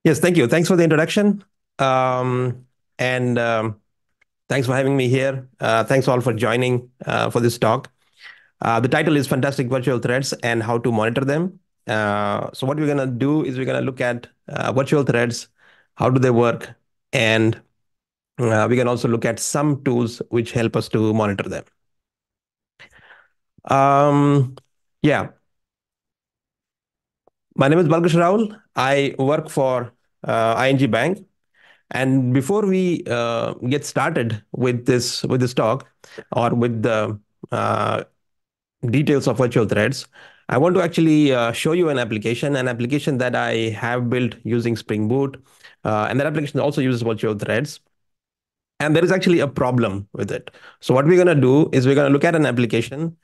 Yes, thank you. Thanks for the introduction. And Thanks for having me here. Thanks all for joining for this talk. The title is Fantastic Virtual Threads and How to Monitor Them. So what we're going to do is we're going to look at virtual threads, how do they work, and we can also look at some tools which help us to monitor them. Um, yeah, my name is Balkrishna Rawool. I work for ING Bank. And before we get started with this talk or with the uh, details of virtual threads, I want to actually show you an application that I have built using Spring Boot, and that application also uses virtual threads. And there is actually a problem with it. So what we're going to do is we're going to look at an application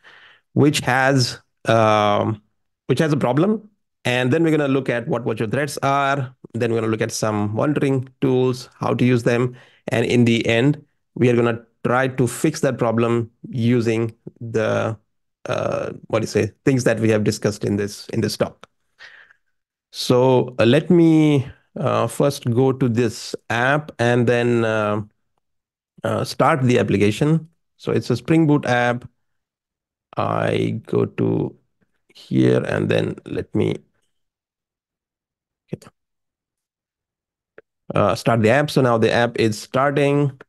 which has um, which has a problem. And then we're going to look at what virtual threads are. Then we're going to look at some monitoring tools, how to use them. And in the end, we are going to try to fix that problem using the what do you say, things that we have discussed in this talk. So let me first go to this app and then start the application. So it's a Spring Boot app. I go to here and then let me start the app. So now the app is starting.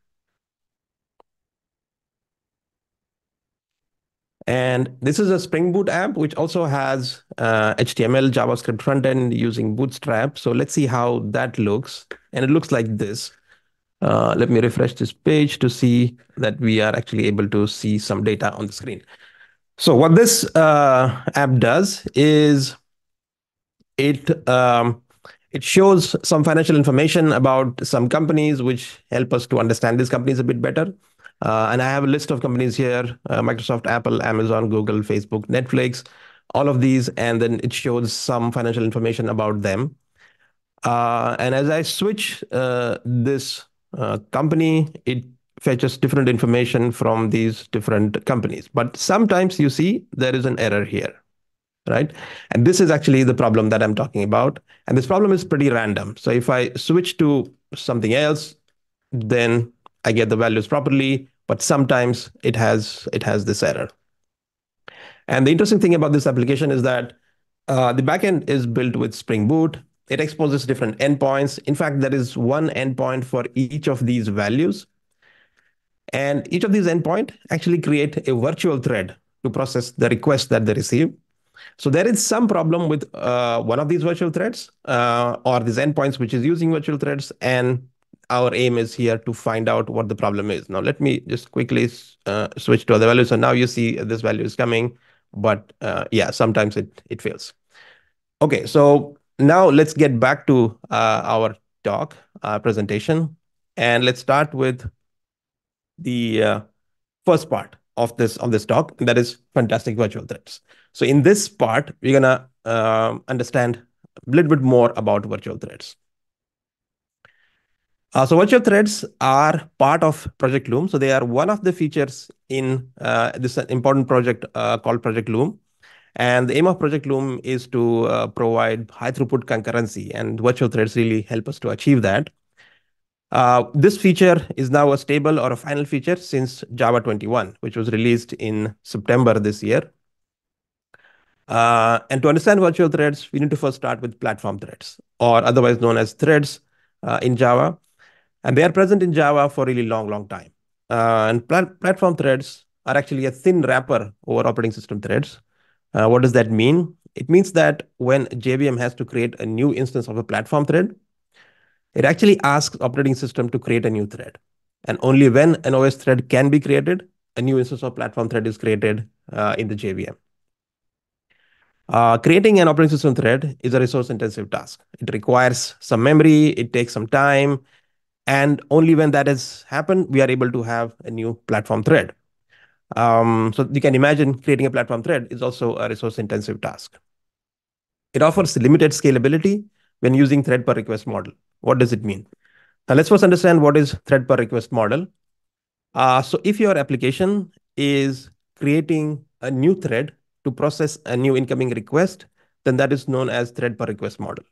And this is a Spring Boot app, which also has HTML, JavaScript frontend using Bootstrap. So let's see how that looks. And it looks like this. Let me refresh this page to see that we are actually able to see some data on the screen. So what this app does is it it shows some financial information about some companies, which help us to understand these companies a bit better. And I have a list of companies here: Microsoft, Apple, Amazon, Google, Facebook, Netflix, all of these. And then it shows some financial information about them. And as I switch this company, it fetches different information from these different companies. But sometimes you see there is an error here, right? And this is actually the problem that I'm talking about. And this problem is pretty random. So if I switch to something else, then I get the values properly, but sometimes it has this error. And the interesting thing about this application is that the backend is built with Spring Boot. It exposes different endpoints. In fact, there is one endpoint for each of these values. And each of these endpoints actually create a virtual thread to process the request that they receive. So there is some problem with one of these virtual threads or these endpoints which is using virtual threads, and our aim is here to find out what the problem is. Now let me just quickly switch to other values. So now you see this value is coming, but yeah, sometimes it fails. Okay, so now let's get back to our talk presentation, and let's start with the first part of this talk, and that is fantastic virtual threads. So in this part, we're gonna understand a little bit more about virtual threads. So virtual threads are part of Project Loom. So they are one of the features in this important project called Project Loom. And the aim of Project Loom is to provide high throughput concurrency, and virtual threads really help us to achieve that. This feature is now a stable or a final feature since Java 21, which was released in September this year. And to understand virtual threads, we need to first start with platform threads, or otherwise known as threads in Java. And they are present in Java for a really long time. And platform threads are actually a thin wrapper over operating system threads. What does that mean? It means that when JVM has to create a new instance of a platform thread, it actually asks operating system to create a new thread. And only when an OS thread can be created, a new instance of platform thread is created in the JVM. Creating an operating system thread is a resource-intensive task. It requires some memory, it takes some time, and only when that has happened, we are able to have a new platform thread. So you can imagine creating a platform thread is also a resource-intensive task. It offers limited scalability when using thread per request model. What does it mean? Now let's first understand what is thread per request model. So if your application is creating a new thread to process a new incoming request, then that is known as thread per request model.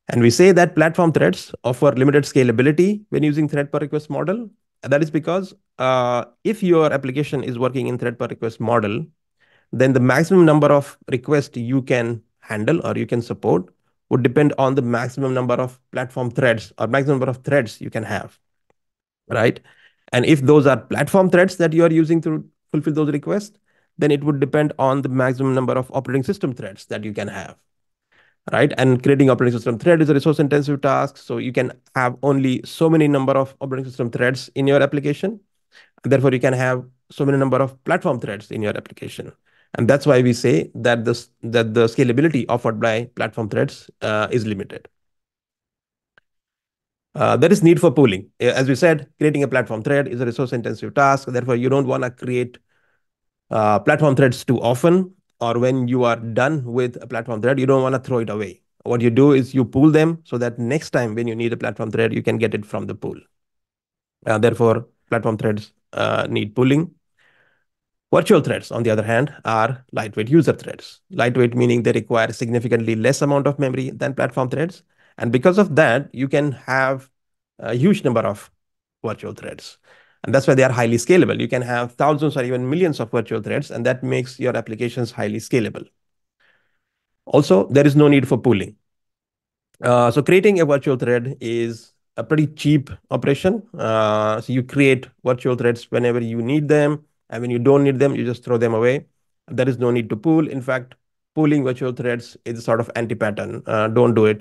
And we say that platform threads offer limited scalability when using thread per request model. And that is because if your application is working in thread per request model, then the maximum number of requests you can handle or you can support would depend on the maximum number of platform threads or maximum number of threads you can have, right? And if those are platform threads that you are using to fulfill those requests, then it would depend on the maximum number of operating system threads that you can have, right? And creating operating system thread is a resource intensive task. So you can have only so many number of operating system threads in your application. Therefore, you can have so many number of platform threads in your application. And that's why we say that the scalability offered by platform threads is limited. There is need for pooling. As we said, creating a platform thread is a resource intensive task. Therefore, you don't want to create platform threads too often, or when you are done with a platform thread, you don't want to throw it away. What you do is you pool them so that next time when you need a platform thread, you can get it from the pool. Therefore, platform threads need pooling. Virtual threads, on the other hand, are lightweight user threads. Lightweight meaning they require significantly less amount of memory than platform threads. And because of that, you can have a huge number of virtual threads. And that's why they are highly scalable. You can have thousands or even millions of virtual threads, and that makes your applications highly scalable. Also, there is no need for pooling. So creating a virtual thread is a pretty cheap operation. So you create virtual threads whenever you need them, and when you don't need them, you just throw them away. There is no need to pool. In fact, pooling virtual threads is a sort of anti-pattern. Don't do it.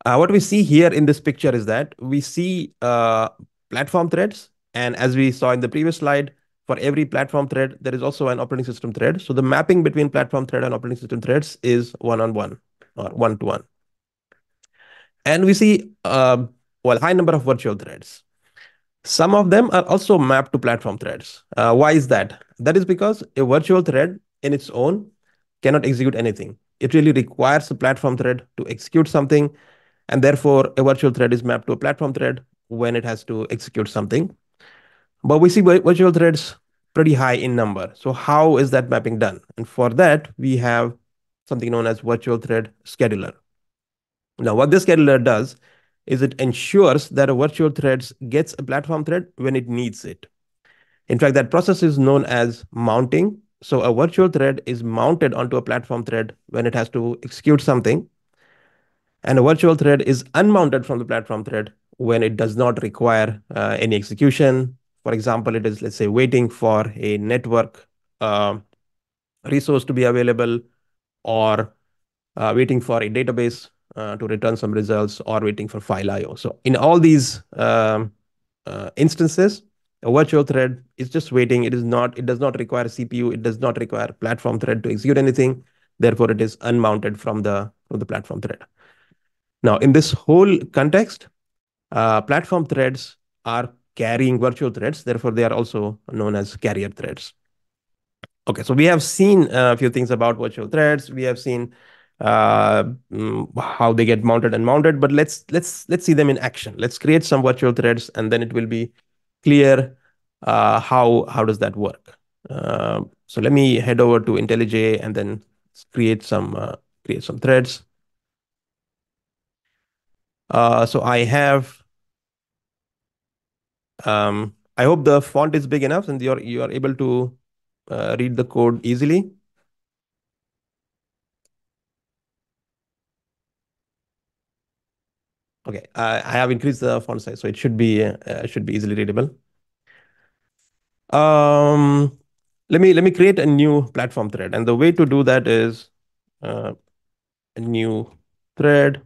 What we see here in this picture is that we see platform threads. And as we saw in the previous slide, for every platform thread, there is also an operating system thread. So the mapping between platform thread and operating system threads is one-on-one or one-to-one. And we see well, high number of virtual threads. Some of them are also mapped to platform threads. Why is that? That is because a virtual thread in its own cannot execute anything. It really requires a platform thread to execute something, and therefore a virtual thread is mapped to a platform thread when it has to execute something. But we see virtual threads pretty high in number. So how is that mapping done? And for that, we have something known as virtual thread scheduler. Now, what this scheduler does is it ensures that a virtual thread gets a platform thread when it needs it. In fact, that process is known as mounting. So a virtual thread is mounted onto a platform thread when it has to execute something. And a virtual thread is unmounted from the platform thread when it does not require any execution. For example, it is, let's say, waiting for a network uh, resource to be available, or waiting for a database to return some results, or waiting for file IO. So in all these instances, a virtual thread is just waiting. It does not require CPU. It does not require platform thread to execute anything. Therefore, it is unmounted from the platform thread. Now, in this whole context, platform threads are carrying virtual threads. Therefore, they are also known as carrier threads. Okay, so we have seen a few things about virtual threads. We have seen how they get mounted and mounted, but let's see them in action. Let's create some virtual threads, and then it will be clear how does that work. So let me head over to IntelliJ and then create some threads. So I hope the font is big enough and you are able to read the code easily. Okay, I have increased the font size, so it should be easily readable. Um, let me create a new platform thread, and the way to do that is a new thread,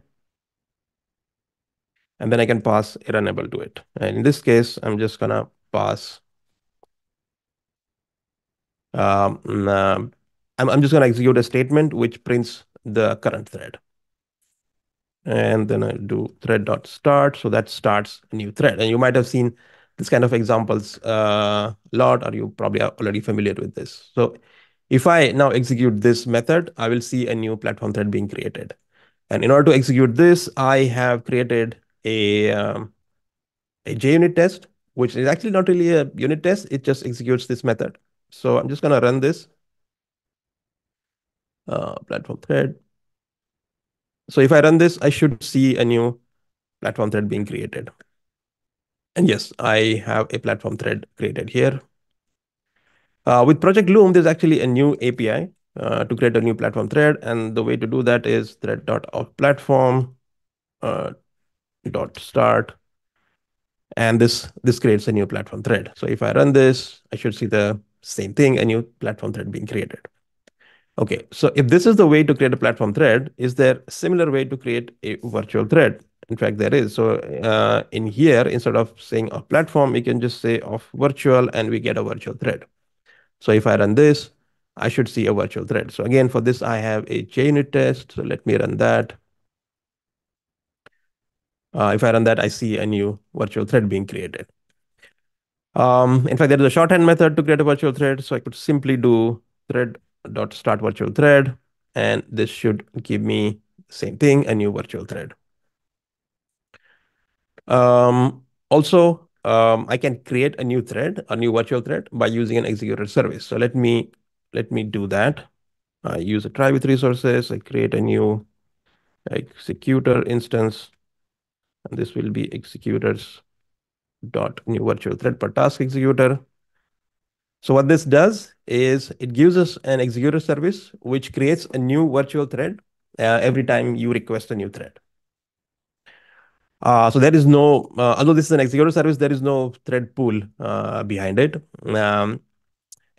and then I can pass a runnable to it. And in this case, I'm just gonna pass. Um, um, I'm just gonna execute a statement which prints the current thread. And then I do thread.start. So that starts a new thread. And you might have seen this kind of examples a lot, or you probably are already familiar with this. So if I now execute this method, I will see a new platform thread being created. And in order to execute this, I have created a JUnit test, which is actually not really a unit test. It just executes this method. So I'm just going to run this platform thread. So if I run this, I should see a new platform thread being created. And yes, I have a platform thread created here. With Project Loom, there's actually a new API to create a new platform thread. And the way to do that is thread.outPlatform dot start. And this creates a new platform thread. So if I run this, I should see the same thing, a new platform thread being created. Okay, so if this is the way to create a platform thread, is there a similar way to create a virtual thread? In fact, there is. So in here, instead of saying a platform, we can just say of virtual and we get a virtual thread. So if I run this, I should see a virtual thread. So again, for this, I have a JUnit test. So let me run that. If I run that, I see a new virtual thread being created. In fact, there is a shorthand method to create a virtual thread. So I could simply do thread.start virtual thread, and this should give me the same thing, a new virtual thread. Also, I can create a new thread, a new virtual thread by using an executor service. So let me do that. I use a try with resources. I create a new executor instance, and this will be executors dot new virtual thread per task executor. So what this does is it gives us an executor service which creates a new virtual thread every time you request a new thread. So there is no, although this is an executor service, there is no thread pool behind it.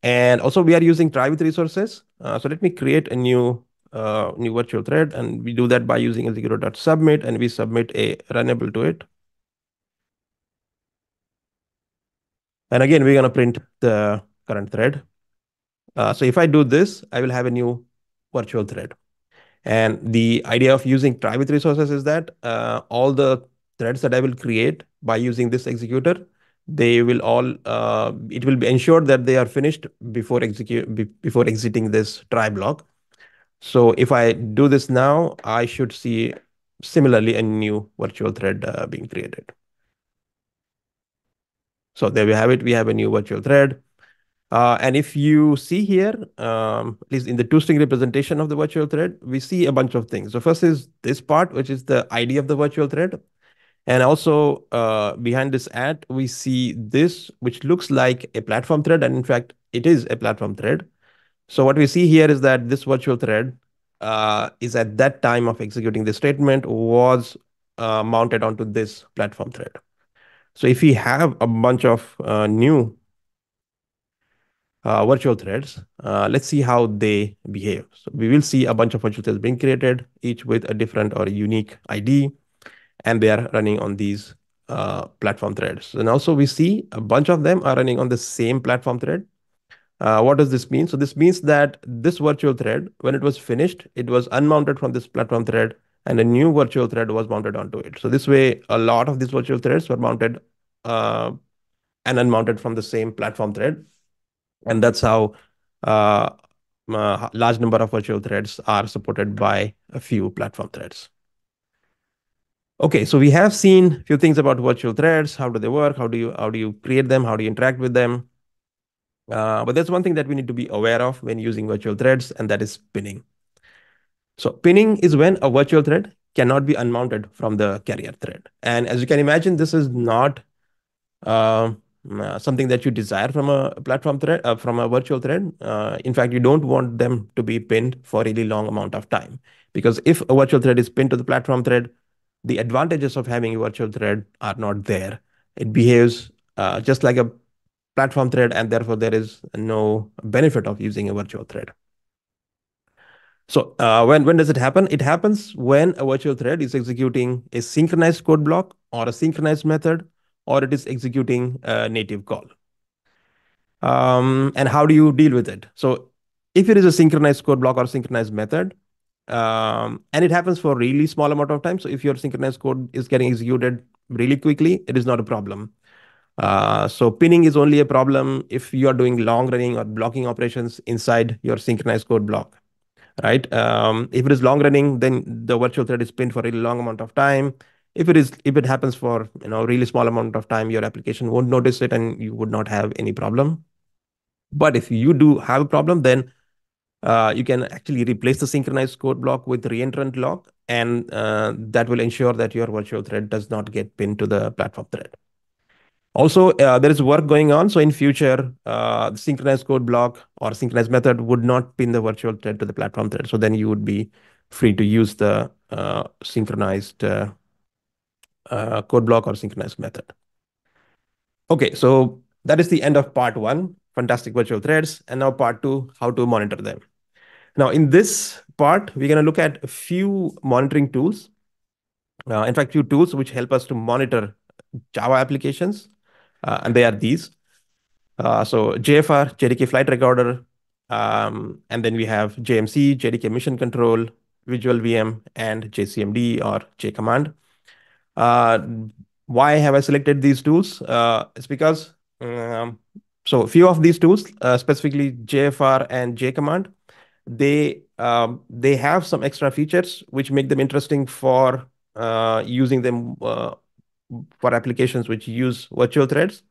And also we are using try with resources. So let me create a new virtual thread, and we do that by using executor.submit, and we submit a runnable to it. And again, we're going to print the current thread. So if I do this, I will have a new virtual thread. And the idea of using try with resources is that all the threads that I will create by using this executor, they will all, it will be ensured that they are finished before before exiting this try block. So if I do this now, I should see similarly a new virtual thread being created. So there we have it. We have a new virtual thread. And if you see here, at least in the two-string representation of the virtual thread, we see a bunch of things. So first is this part, which is the ID of the virtual thread. And also behind this at, we see this, which looks like a platform thread. And in fact, it is a platform thread. So what we see here is that this virtual thread is at that time of executing the statement was mounted onto this platform thread. So if we have a bunch of new virtual threads, let's see how they behave. So we will see a bunch of virtual threads being created, each with a different or unique ID, and they are running on these platform threads. And also we see a bunch of them are running on the same platform thread. What does this mean? So this means that this virtual thread, when it was finished, it was unmounted from this platform thread, and a new virtual thread was mounted onto it. So this way, a lot of these virtual threads were mounted and unmounted from the same platform thread. And that's how large number of virtual threads are supported by a few platform threads. Okay, so we have seen a few things about virtual threads. How do they work? How do you create them? How do you interact with them? But there's one thing that we need to be aware of when using virtual threads, and that is pinning. So pinning is when a virtual thread cannot be unmounted from the carrier thread. And as you can imagine, this is not uh, something that you desire from a platform thread, from a virtual thread. In fact, you don't want them to be pinned for a really long amount of time. Because if a virtual thread is pinned to the platform thread, the advantages of having a virtual thread are not there. It behaves just like a platform thread, and therefore there is no benefit of using a virtual thread. So when does it happen? It happens when a virtual thread is executing a synchronized code block or a synchronized method, or it is executing a native call. And how do you deal with it? So if it is a synchronized code block or synchronized method, and it happens for a really small amount of time. So if your synchronized code is getting executed really quickly, it is not a problem. So pinning is only a problem if you are doing long running or blocking operations inside your synchronized code block, right? If it is long running, then the virtual thread is pinned for a really long amount of time. If it happens for really small amount of time, your application won't notice it and you would not have any problem. But if you do have a problem, then you can actually replace the synchronized code block with reentrant lock, and that will ensure that your virtual thread does not get pinned to the platform thread. Also, there is work going on. So in future, the synchronized code block or synchronized method would not pin the virtual thread to the platform thread. So then you would be free to use the synchronized code block or synchronized method. Okay, so that is the end of part one, fantastic virtual threads. And now part two, how to monitor them. Now in this part, we're going to look at a few monitoring tools. In fact, few tools which help us to monitor Java applications. And they are these. So JFR, JDK Flight Recorder, and then we have JMC, JDK Mission Control, VisualVM, and jcmd or JCommand. Uh, why have I selected these tools? It's because so a few of these tools, specifically JFR and JCommand, they have some extra features which make them interesting for using them for applications which use virtual threads.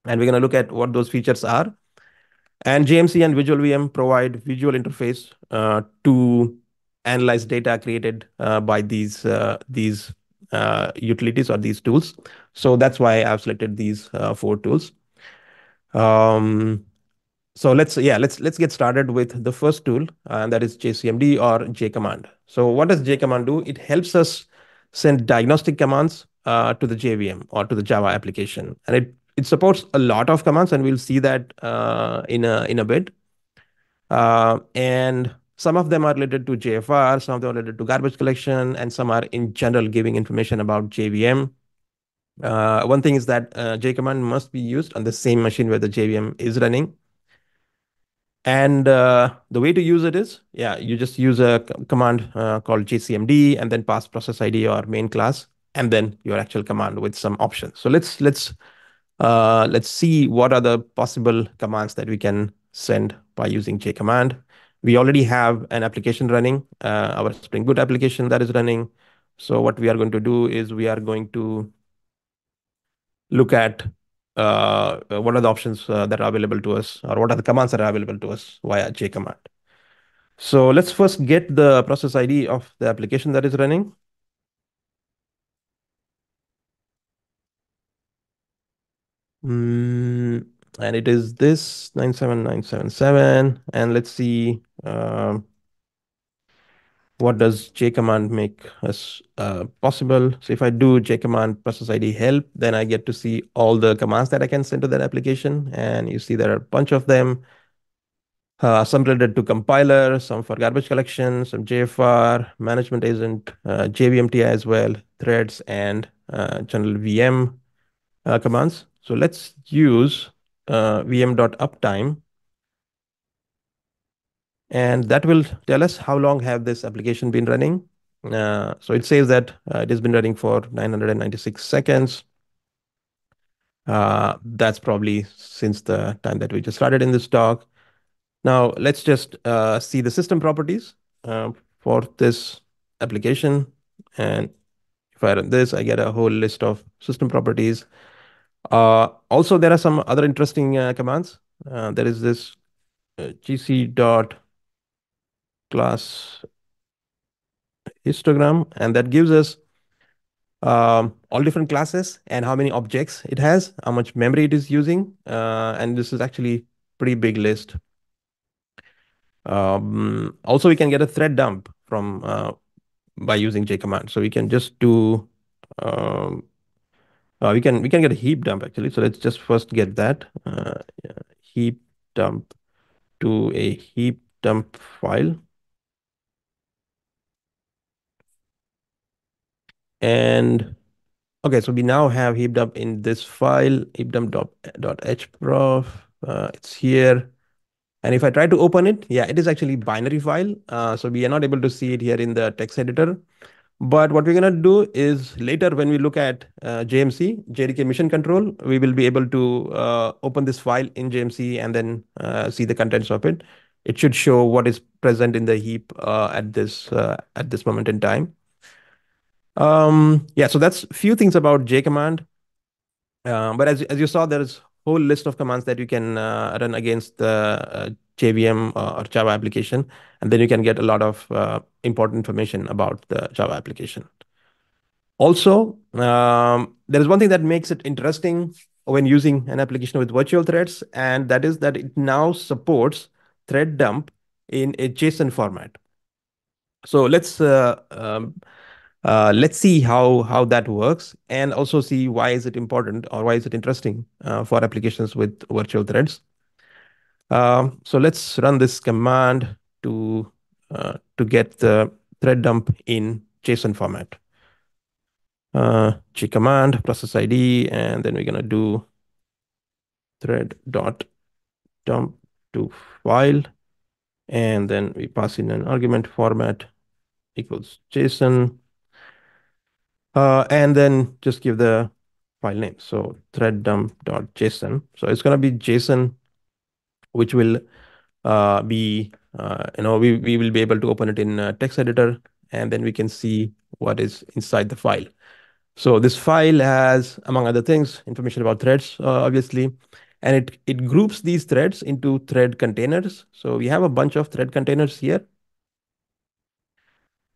And we're going to look at what those features are. And JMC and VisualVM provide visual interface to analyze data created by these utilities or these tools. So that's why I've selected these four tools. So let's get started with the first tool, and that is jcmd or jcommand. So what does jcommand do? It helps us send diagnostic commands to the JVM or to the Java application, and it supports a lot of commands, and we'll see that in a bit. And some of them are related to JFR, some of them are related to garbage collection, and some are in general giving information about JVM. One thing is that JCommand must be used on the same machine where the JVM is running. And the way to use it is, you just use a command called jcmd and then pass process ID or main class, and then your actual command with some options. So let's see what are the possible commands that we can send by using jcommand. We already have an application running, our Spring Boot application that is running. So what we are going to do is we are going to look at what are the options that are available to us, or what are the commands that are available to us via jcommand. So let's first get the process ID of the application that is running. And it is this 97977. And let's see what does jcommand make us possible. So if I do jcommand process ID help, then I get to see all the commands that I can send to that application. And you see there are a bunch of them. Some related to compiler, some for garbage collection, some JFR, management agent, JVMTI as well, threads, and general VM commands. So let's use vm.uptime. And that will tell us how long have this application been running. So it says that it has been running for 996 seconds. That's probably since the time that we just started in this talk. Now let's just see the system properties for this application. And if I run this, I get a whole list of system properties. Also, there are some other interesting commands. There is this gc.class histogram, and that gives us all different classes and how many objects it has, how much memory it is using. And this is actually pretty big list. Also, we can get a thread dump from by using jcommand. So we can just do we can get a heap dump actually. So let's just first get that heap dump to a heap dump file. And okay, so we now have heap dump in this file, heap dump.hprof. It's here. And if I try to open it, it is actually binary file. So we are not able to see it here in the text editor. But what we're going to do is later when we look at JMC, JDK Mission Control, we will be able to open this file in JMC and then see the contents of it. It should show what is present in the heap at this moment in time. So that's a few things about jcommand. But as you saw, there's a whole list of commands that you can run against the JVM or Java application, and then you can get a lot of important information about the Java application. Also, there is one thing that makes it interesting when using an application with virtual threads, and that is that it now supports thread dump in a JSON format. So let's see how that works, and also see why is it important or why is it interesting for applications with virtual threads. So let's run this command to get the thread dump in JSON format. JCommand process ID, and then we're gonna do thread dot dump to file, and then we pass in an argument format equals JSON, and then just give the file name. So thread dump dot JSON. So it's gonna be JSON, which will be we will be able to open it in text editor, and then we can see what is inside the file. So this file has, among other things, information about threads, obviously, and it groups these threads into thread containers. So we have a bunch of thread containers here.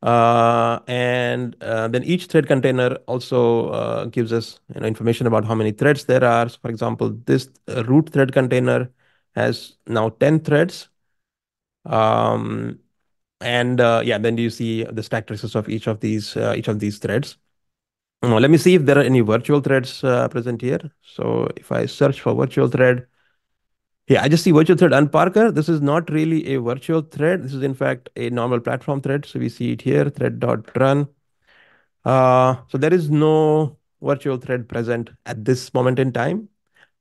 And then each thread container also gives us information about how many threads there are. So for example, this root thread container has now 10 threads. Um, and yeah, then you see the stack traces of each of these threads. Let me see if there are any virtual threads present here. So if I search for virtual thread, yeah, I just see virtual thread unparker. This is not really a virtual thread. This is in fact a normal platform thread. So we see it here, thread.run. So there is no virtual thread present at this moment in time.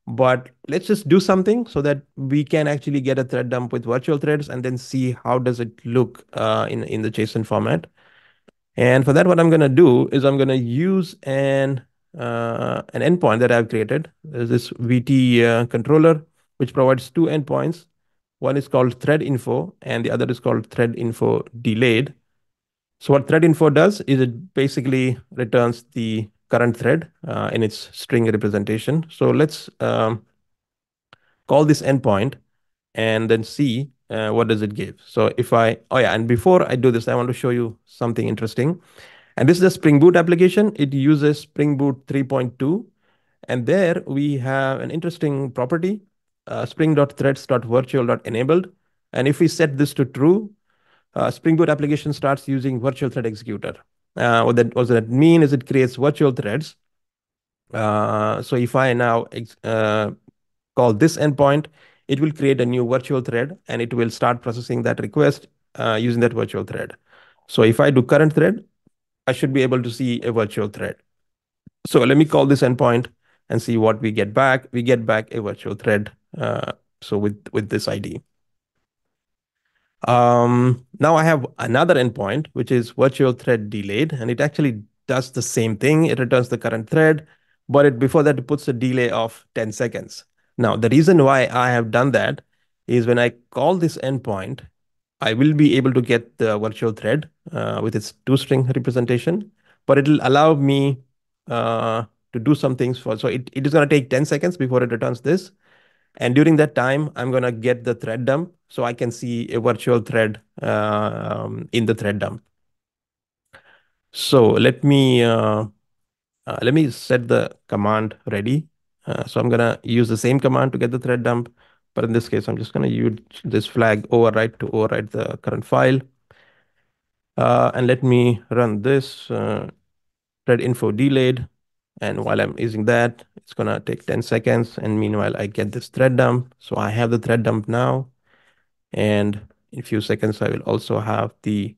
But let's just do something so that we can actually get a thread dump with virtual threads and then see how does it look in the JSON format. And for that, what I'm going to do is I'm going to use an endpoint that I've created. There's this VT controller, which provides two endpoints. One is called thread info, and the other is called thread info delayed. So what thread info does is it basically returns the current thread in its string representation. So let's call this endpoint and then see what does it give. So if oh yeah, and before I do this, I want to show you something interesting. And this is a Spring Boot application. It uses Spring Boot 3.2. And there we have an interesting property, spring.threads.virtual.enabled. And if we set this to true, Spring Boot application starts using virtual thread executor. What does that mean is it creates virtual threads. So if I now call this endpoint, it will create a new virtual thread and it will start processing that request using that virtual thread. So if I do current thread, I should be able to see a virtual thread. So let me call this endpoint and see what we get back. We get back a virtual thread. So with this ID. Now I have another endpoint, which is virtual thread delayed, and it actually does the same thing. It returns the current thread, but before that, it puts a delay of 10 seconds. Now, the reason why I have done that is when I call this endpoint, I will be able to get the virtual thread with its toString representation, but it will allow me to do some things so it is going to take 10 seconds before it returns this. And during that time, I'm going to get the thread dump so I can see a virtual thread in the thread dump. So let me set the command ready. So I'm going to use the same command to get the thread dump. But in this case, I'm just going to use this flag override to override the current file. And let me run this thread info delayed. And while I'm using that, it's going to take 10 seconds. And meanwhile, I get this thread dump. So I have the thread dump now. And in a few seconds, I will also have the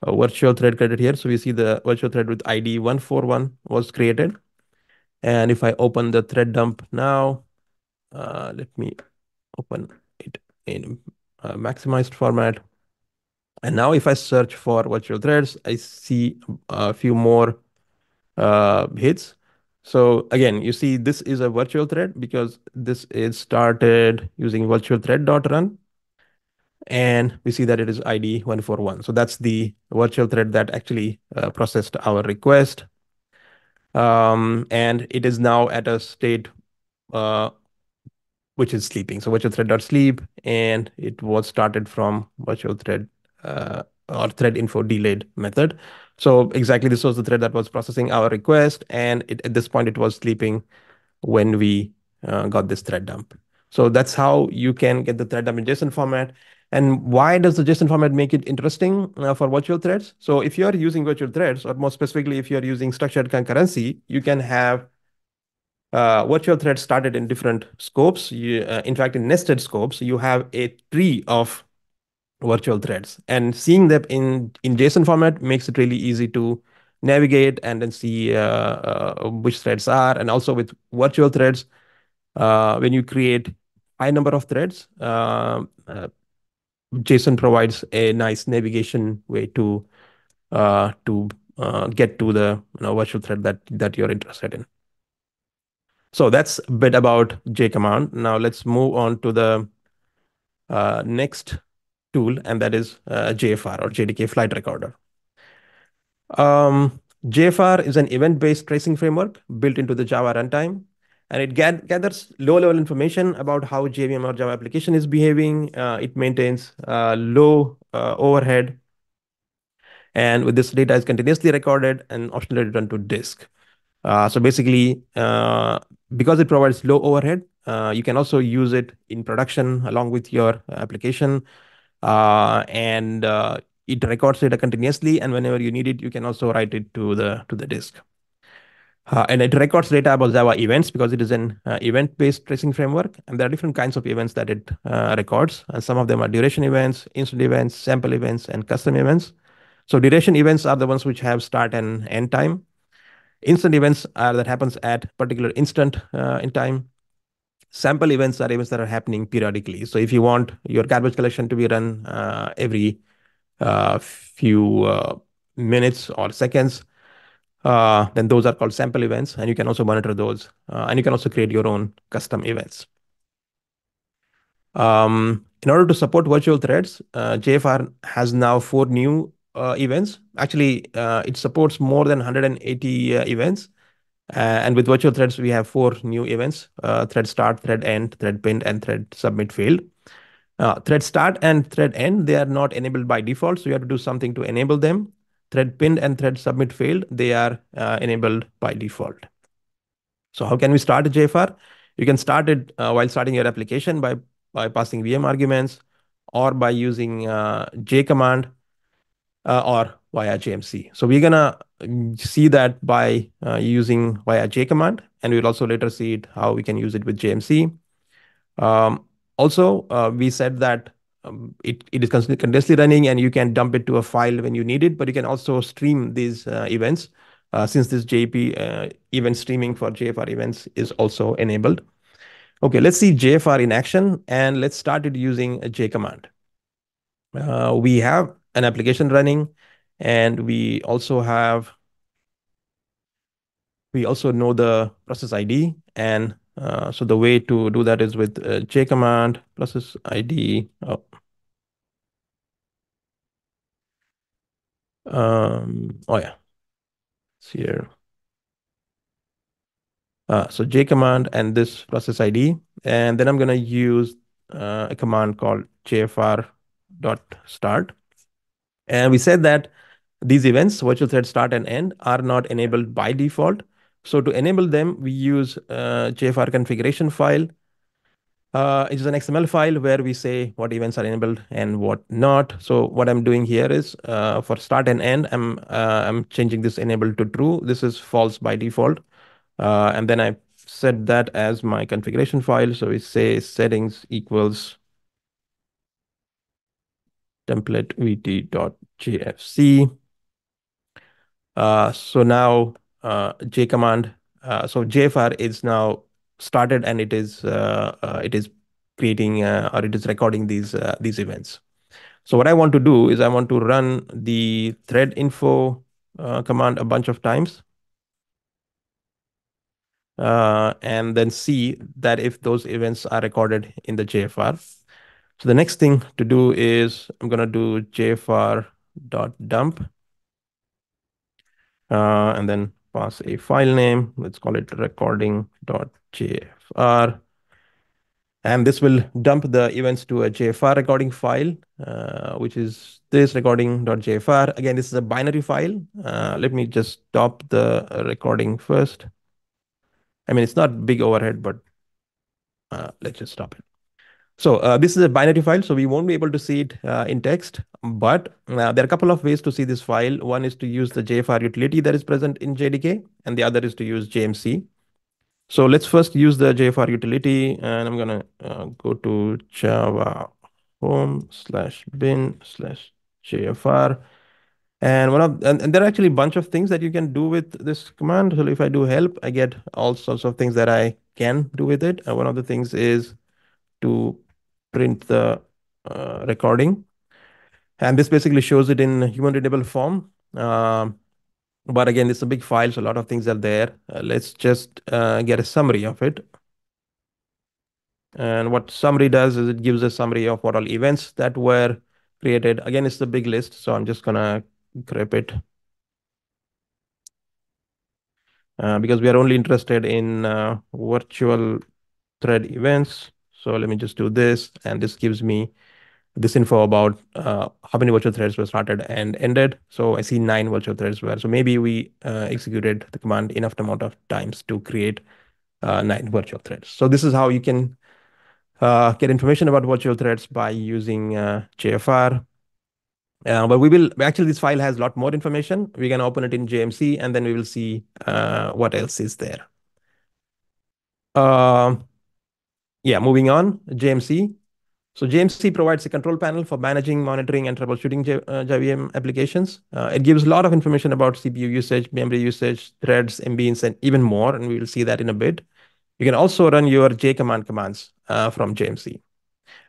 virtual thread created here. So we see the virtual thread with ID 141 was created. And if I open the thread dump now, let me open it in maximized format. And now if I search for virtual threads, I see a few more hits. So again, you see this is a virtual thread because this is started using virtual thread.run. And we see that it is ID 141. So that's the virtual thread that actually processed our request. And it is now at a state which is sleeping. So virtual thread.sleep, and it was started from virtual thread or thread info delayed method. So exactly this was the thread that was processing our request, and at this point it was sleeping when we got this thread dump. So that's how you can get the thread dump in JSON format. And why does the JSON format make it interesting for virtual threads? So if you're using virtual threads, or more specifically, if you're using structured concurrency, you can have virtual threads started in different scopes. In fact, in nested scopes, you have a tree of virtual threads, and seeing them in JSON format makes it really easy to navigate and then see which threads are. And also with virtual threads, when you create high number of threads, JSON provides a nice navigation way to get to the virtual thread that you're interested in. So that's a bit about JCommand. Now let's move on to the next tool, and that is JFR, or JDK Flight Recorder. JFR is an event-based tracing framework built into the Java runtime, and it gathers low-level information about how JVM or Java application is behaving. It maintains low overhead, and with this data is continuously recorded and optionally returned to disk. So basically, because it provides low overhead, you can also use it in production along with your application, and it records data continuously. And whenever you need it, you can also write it to the disk. And it records data about Java events because it is an event-based tracing framework, and there are different kinds of events that it records. And some of them are duration events, instant events, sample events, and custom events. So duration events are the ones which have start and end time. Instant events are that happens at particular instant in time. Sample events are events that are happening periodically. So if you want your garbage collection to be run every few minutes or seconds, then those are called sample events, and you can also monitor those, and you can also create your own custom events. In order to support virtual threads, JFR has now 4 new events. Actually, it supports more than 180 events. And with virtual threads, we have 4 new events: thread start, thread end, thread pinned, and thread submit failed. Thread start and thread end, they are not enabled by default, so you have to do something to enable them. Thread pinned and thread submit failed, they are enabled by default. So how can we start a JFR? You can start it while starting your application by passing VM arguments, or by using JCommand, or via JMC. So we're gonna see that by using via JCommand, and we'll also later see it how we can use it with JMC. Also, we said that it is continuously running, and you can dump it to a file when you need it, but you can also stream these events, since this JP event streaming for JFR events is also enabled. Okay, let's see JFR in action, and let's start it using a JCommand. We have an application running, and we also know the process ID, and so the way to do that is with jcommand process ID. Oh yeah, it's here. So jcommand and this process ID, and then I'm gonna use a command called jfr.start. And we said that these events, virtual thread start and end, are not enabled by default. So to enable them, we use JFR configuration file. It is an XML file where we say what events are enabled and what not. So what I'm doing here is for start and end, I'm changing this enable to true. This is false by default. And then I set that as my configuration file. So we say settings equals template vt.jfc. So now jcommand, so JFR is now started, and it is creating or it is recording these events. So what I want to do is I want to run the thread info command a bunch of times, and then see that if those events are recorded in the JFR. So the next thing to do is I'm going to do jfr.dump, and then pass a file name. Let's call it recording.jfr. And this will dump the events to a JFR recording file, which is this recording.jfr. Again, this is a binary file. Let me just stop the recording first. I mean, it's not big overhead, but let's just stop it. So this is a binary file, so we won't be able to see it in text, but there are a couple of ways to see this file. One is to use the JFR utility that is present in JDK, and the other is to use JMC. So let's first use the JFR utility, and I'm gonna go to Java home/bin/JFR. And there are actually a bunch of things that you can do with this command. So if I do help, I get all sorts of things that I can do with it. And one of the things is to print the recording. And this basically shows it in human readable form. But again, it's a big file, so a lot of things are there. Let's just get a summary of it. And what summary does is it gives a summary of what all events that were created. Again, it's the big list, so I'm just gonna grep it because we are only interested in virtual thread events. So let me just do this, and this gives me this info about how many virtual threads were started and ended. So I see 9 virtual threads were. So maybe we executed the command enough amount of times to create 9 virtual threads. So this is how you can get information about virtual threads by using JFR. But we will actually, this file has a lot more information. We can open it in JMC, and then we will see what else is there. Yeah, moving on, JMC. So JMC provides a control panel for managing, monitoring, and troubleshooting JVM applications. It gives a lot of information about CPU usage, memory usage, threads, MBs, and even more, and we will see that in a bit. You can also run your JCommand commands from JMC.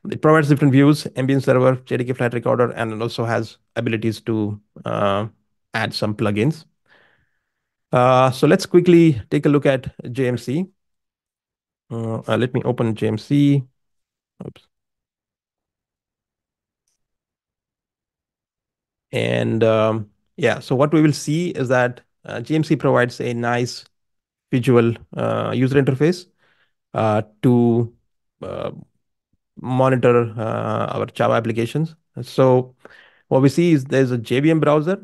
It provides different views, ambient server, JDK flat recorder, and it also has abilities to add some plugins. So let's quickly take a look at JMC. Let me open JMC. Oops. And yeah, so what we will see is that JMC provides a nice visual user interface to monitor our Java applications. So what we see is there's a JVM browser,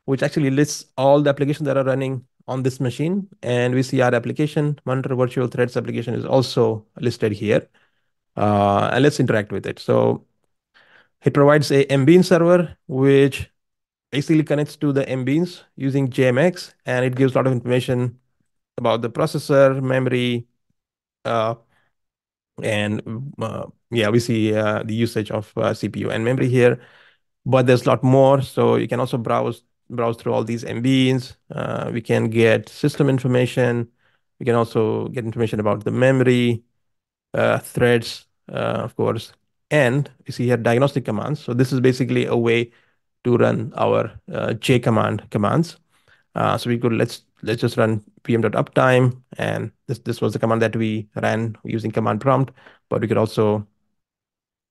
which actually lists all the applications that are running on this machine. And we see our application, monitor virtual threads application is also listed here. And let's interact with it. So it provides a MBean server, which basically connects to the MBeans using JMX, and it gives a lot of information about the processor, memory, uh, and yeah, we see the usage of CPU and memory here. But there's a lot more. So you can also browse through all these MBeans. We can get system information. We can also get information about the memory, threads, of course. And you see here diagnostic commands. So this is basically a way to run our JCommand commands. So we could let's just run pm.uptime, and this was the command that we ran using command prompt. But we could also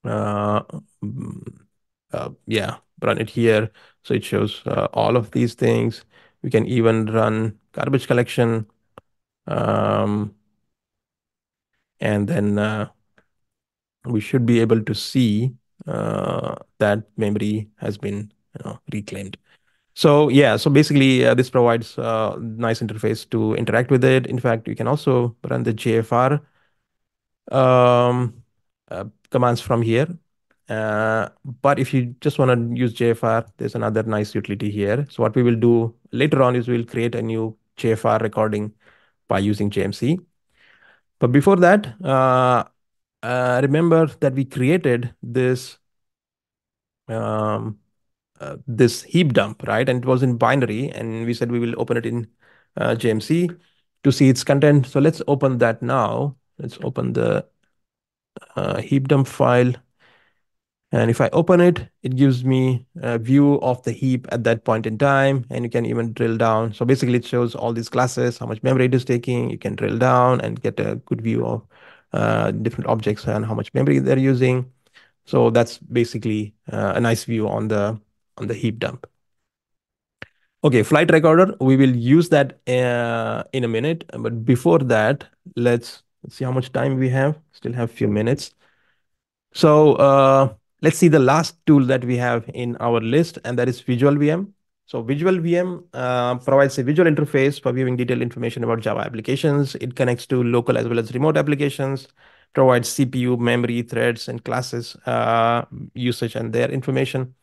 uh, yeah, run it here. So it shows all of these things. We can even run garbage collection. Um, and then we should be able to see that memory has been reclaimed. So yeah, so basically this provides a nice interface to interact with it. In fact, you can also run the JFR commands from here. But if you just want to use JFR, there's another nice utility here. So what we will do later on is we'll create a new JFR recording by using JMC. But before that, remember that we created this heap dump, right? And it was in binary, and we said we will open it in JMC to see its content. So let's open that now. Let's open the heap dump file. And if I open it, it gives me a view of the heap at that point in time, and you can even drill down. So basically it shows all these classes, how much memory it is taking. You can drill down and get a good view of different objects and how much memory they're using. So that's basically a nice view on the heap dump. Okay, flight recorder, we will use that in a minute. But before that, let's Let's see how much time we have. Still have a few minutes. So let's see the last tool that we have in our list, and that is VisualVM. So VisualVM provides a visual interface for viewing detailed information about Java applications. It connects to local as well as remote applications, provides CPU, memory, threads, and classes usage and their information,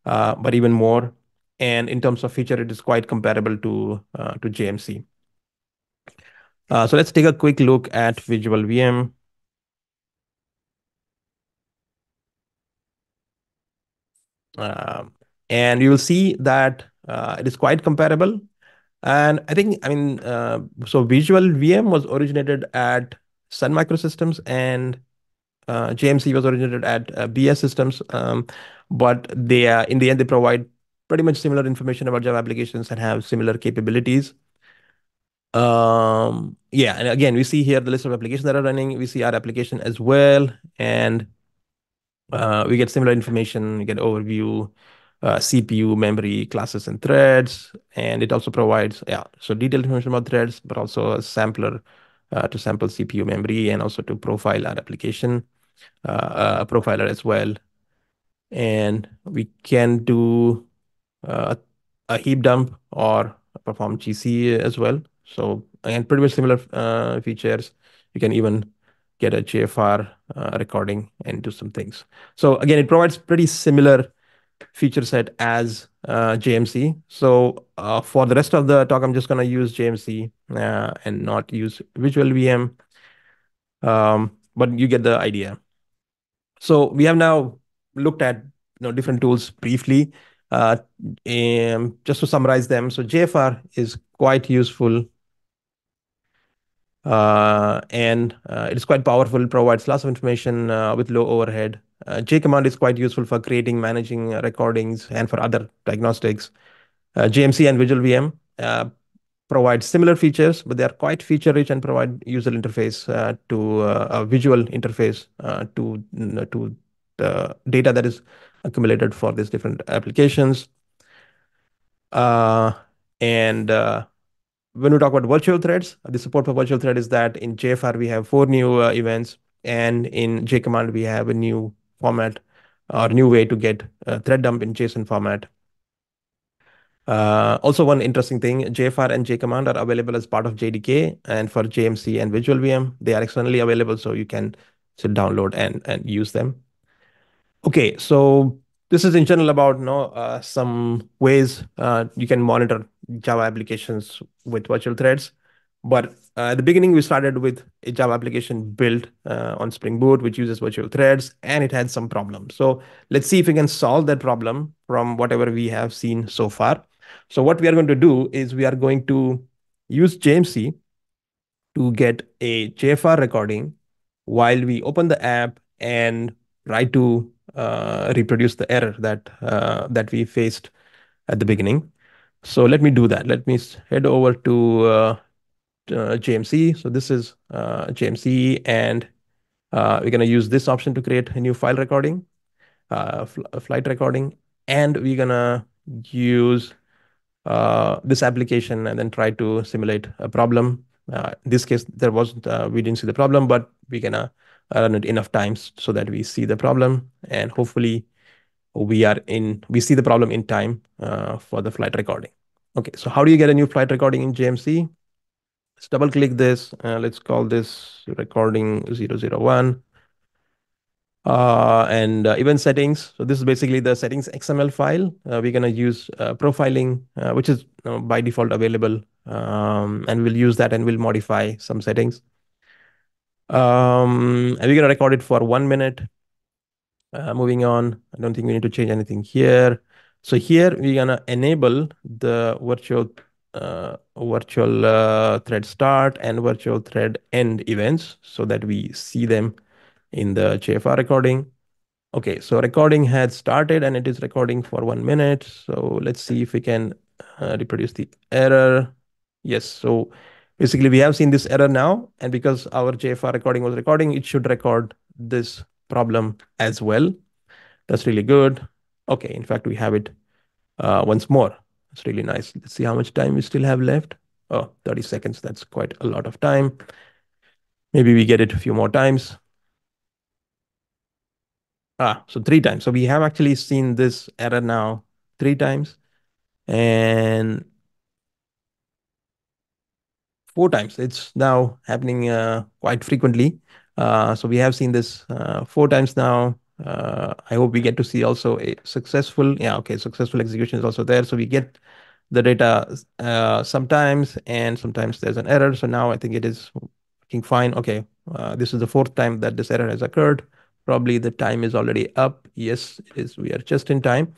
but even more. And in terms of feature, it is quite comparable to JMC. So let's take a quick look at VisualVM. Um, and you will see that it is quite comparable. And so Visual VM was originated at Sun Microsystems, and JMC was originated at BS Systems. But they in the end, they provide pretty much similar information about Java applications and have similar capabilities. Yeah, and again, we see here the list of applications that are running. We see our application as well, and we get similar information. We get overview, CPU, memory, classes, and threads. And it also provides, yeah, so detailed information about threads, but also a sampler to sample CPU memory and also to profile our application, a profiler as well. And we can do uh, a heap dump or perform GC as well. So again, pretty much similar features. You can even get a JFR recording and do some things. So again, it provides pretty similar feature set as JMC. So for the rest of the talk, I'm just going to use JMC and not use Visual VM. But you get the idea. So we have now looked at different tools briefly. Uh, just to summarize them, so JFR is quite useful and it is quite powerful, provides lots of information with low overhead. JCommand is quite useful for creating, managing recordings and for other diagnostics. JMC and VisualVM provide similar features, but they are quite feature rich and provide user interface to a visual interface to the data that is accumulated for these different applications. Uh, and when we talk about virtual threads, the support for virtual thread is that in JFR we have 4 new events, and in JCommand we have a new format or new way to get thread dump in JSON format. Also, one interesting thing, JFR and JCommand are available as part of JDK, and for JMC and VisualVM, they are externally available, so you can download and use them. Okay, so this is in general about some ways you can monitor Java applications with virtual threads. But at the beginning, we started with a Java application built on Spring Boot, which uses virtual threads, and it had some problems. So let's see if we can solve that problem from whatever we have seen so far. So what we are going to do is we are going to use JMC to get a JFR recording while we open the app and try to reproduce the error that we faced at the beginning. So let me do that. Let me head over to JMC. So this is JMC, and we're going to use this option to create a new file recording, a flight recording, and we're going to use this application and then try to simulate a problem. In this case, there wasn't, we didn't see the problem, but we're gonna run it enough times so that we see the problem, and hopefully we see the problem in time for the flight recording. Okay, so how do you get a new flight recording in JMC? Let's double click this. Let's call this recording 001. And event settings. So this is basically the settings XML file. We're going to use profiling, which is by default available. And we'll use that and we'll modify some settings. And we're going to record it for 1 minute. Moving on, I don't think we need to change anything here. So here we're going to enable the virtual thread start and virtual thread end events so that we see them in the JFR recording. Okay, so recording had started and it is recording for 1 minute. So let's see if we can reproduce the error. Yes, so basically we have seen this error now, and because our JFR recording was recording, it should record this problem as well. That's really good. Okay, in fact, we have it once more. It's really nice. Let's see how much time we still have left. Oh, 30 seconds. That's quite a lot of time. Maybe we get it a few more times. So 3 times. So we have actually seen this error now 3 times and 4 times. It's now happening quite frequently. So we have seen this 4 times now. I hope we get to see also a successful, yeah, okay, successful execution is also there. So we get the data sometimes, and sometimes there's an error. So now I think it is working fine. Okay, this is the 4th time that this error has occurred. Probably the time is already up. Yes, it is. We are just in time.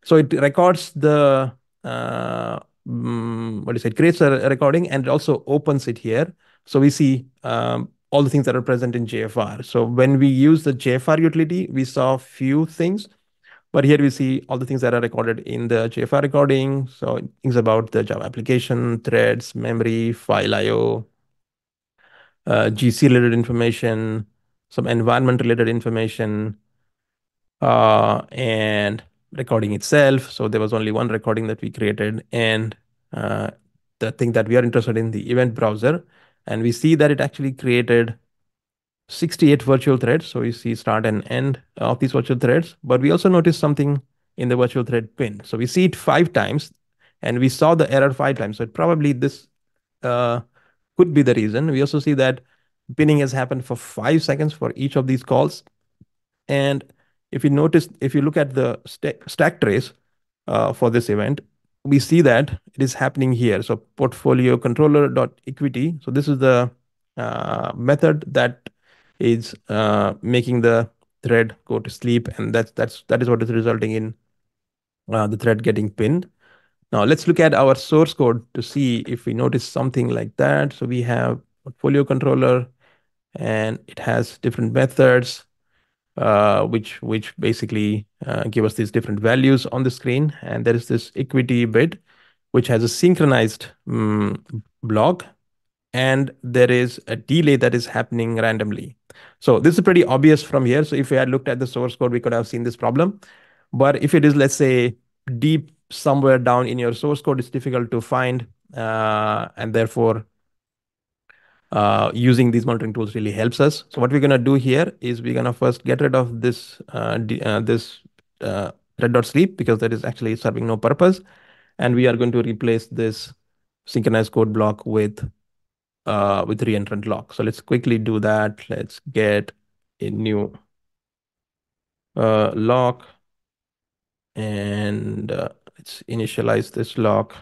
So it records the what is it? Creates a recording and it also opens it here. So we see all the things that are present in JFR. So when we use the JFR utility, we saw few things, but here we see all the things that are recorded in the JFR recording. So things about the Java application, threads, memory, file IO, GC related information, some environment related information, and recording itself. So there was only one recording that we created, and uh, the thing that we are interested in, the event browser, and we see that it actually created 68 virtual threads. So we see start and end of these virtual threads, but we also noticed something in the virtual thread pin. So we see it 5 times, and we saw the error 5 times. So it probably this uh, could be the reason. We also see that pinning has happened for 5 seconds for each of these calls. And if you notice, if you look at the stack trace for this event, we see that it is happening here. So portfolio controller dot equity. So this is the method that is making the thread go to sleep, and that is what is resulting in the thread getting pinned. Now let's look at our source code to see if we notice something like that. So we have portfolio controller, and it has different methods which basically give us these different values on the screen. And there is this equity bit, which has a synchronized block, and there is a delay that is happening randomly. So this is pretty obvious from here. So if we had looked at the source code, we could have seen this problem. But if it is, let's say, deep somewhere down in your source code, it's difficult to find, and therefore using these monitoring tools really helps us. So what we're going to do here is we're going to first get rid of this thread.sleep, because that is actually serving no purpose. And we are going to replace this synchronized code block with reentrant lock. So let's quickly do that. Let's get a new lock, and let's initialize this lock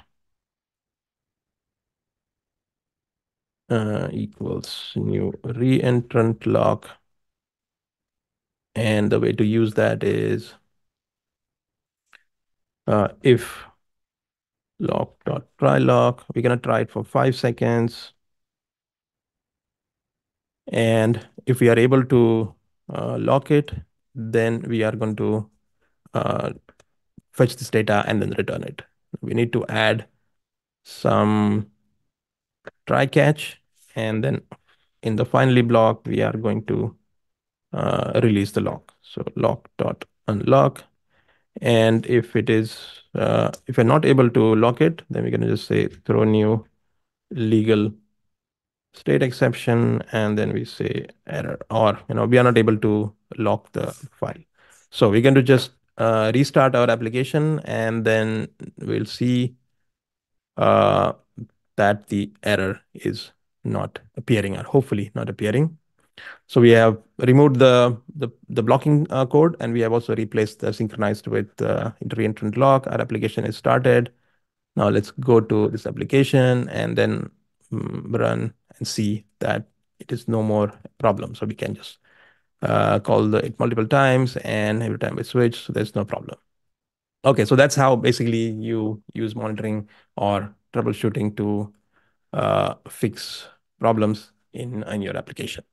equals new reentrant lock. And the way to use that is if lock.try lock, we're going to try it for 5 seconds. And if we are able to lock it, then we are going to fetch this data and then return it. We need to add some try catch, and then in the finally block, we are going to release the lock. So lock.unlock. And if it is, if we're not able to lock it, then we're going to just say throw new legal state exception, and then we say error, or we are not able to lock the file. So we're going to just restart our application, and then we'll see uh, that the error is not appearing, or hopefully not appearing. So we have removed the blocking code, and we have also replaced the synchronized with reentrant lock. Our application is started. Now let's go to this application and then run and see that it is no more problem. So we can just call it multiple times, and every time we switch, so there's no problem. Okay, so that's how basically you use monitoring or troubleshooting to fix problems in your application.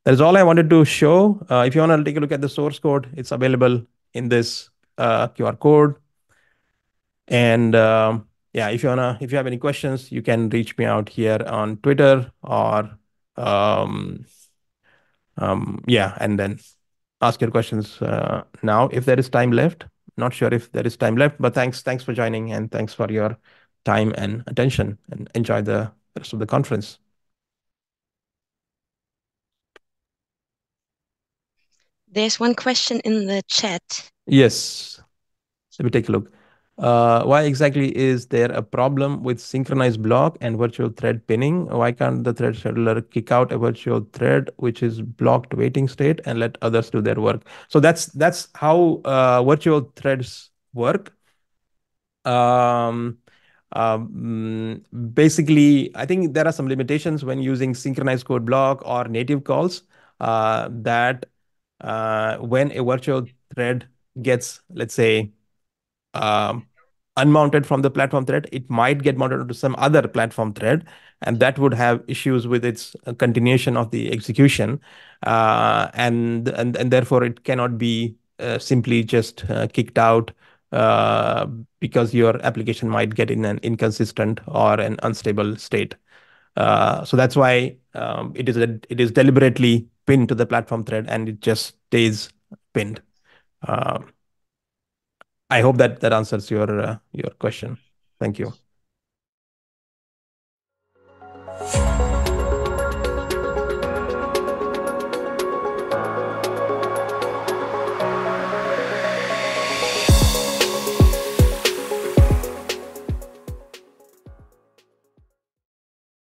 That is all I wanted to show. If you want to take a look at the source code, it's available in this QR code. And yeah, if you have any questions, you can reach me out here on Twitter, or yeah, and then ask your questions now if there is time left. Not sure if there is time left, but thanks for joining, and thanks for your time and attention, and enjoy the rest of the conference. There's one question in the chat. Yes. Let me take a look. Why exactly is there a problem with synchronized block and virtual thread pinning? Why can't the thread scheduler kick out a virtual thread which is blocked waiting state and let others do their work? So that's how virtual threads work. Um, Basically, I think there are some limitations when using synchronized code block or native calls that when a virtual thread gets, let's say, um, unmounted from the platform thread, it might get mounted to some other platform thread, and that would have issues with its continuation of the execution, and therefore it cannot be simply just kicked out uh, because your application might get in an inconsistent or an unstable state. So that's why it is deliberately pinned to the platform thread, and it just stays pinned. Uh, I hope that answers your question. Thank you.